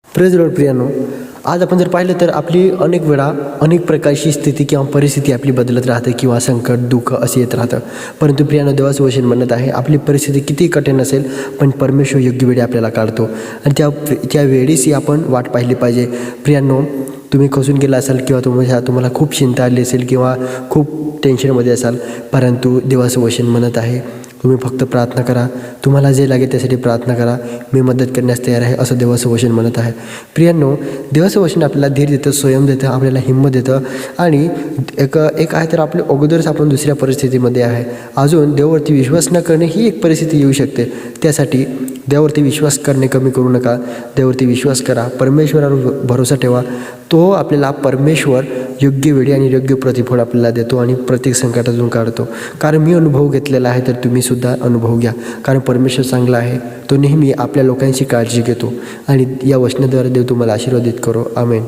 Praise Lord प्रियानो, आज आपण जर पाहिलं तर आपली अनेक वेळा अनेक प्रकारची स्थिती किंवा परिस्थिती आपली बदलत राहते किंवा संकट दुःख असे येत राहतं. परंतु प्रियानो, देवाचं वचन म्हणत आहे आपली परिस्थिती किती कठीण असेल पण परमेश्वर योग्य वेळी आपल्याला काढतो आणि त्या वेळीच आपण वाट पाहिली पाहिजे. प्रियानो, तुम्ही खचून गेला असाल किंवा तुम्हाला खूप चिंता आली असेल किंवा खूप टेन्शनमध्ये असाल, परंतु देवाचं वचन म्हणत आहे तुम्ही फक्त प्रार्थना करा, तुम्हाला जे लागेल त्यासाठी प्रार्थना करा, मी मदत करण्यास तयार आहे, असं देवाचं वचन म्हणत आहे. प्रियांनो, देवाचं वचन आपल्याला धीर देतं, स्वयं देतं, आपल्याला हिंमत देतं आणि एक आहे तर आपल्या अगोदरच आपण दुसऱ्या परिस्थितीमध्ये आहे. अजून देवावरती विश्वास न करणे ही एक परिस्थिती येऊ शकते. त्यासाठी देवावरती विश्वास करणे कमी करू नका, देवावरती विश्वास करा, परमेश्वरावर भरोसा ठेवा. तो आपल्याला परमेश्वर योग्य वेळी आणि योग्य प्रतिफळ आपल्याला देतो आणि प्रत्येक संकटातून काढतो. कारण मी अनुभव घेतलेला आहे, तर तुम्ही सुद्धा अनुभव घ्या. कारण परमेश्वर चांगला आहे, तो नेहमी आपल्या लोकांची काळजी घेतो आणि या वचनाद्वारे देव तुम्हाला आशीर्वादित करो. आमेन.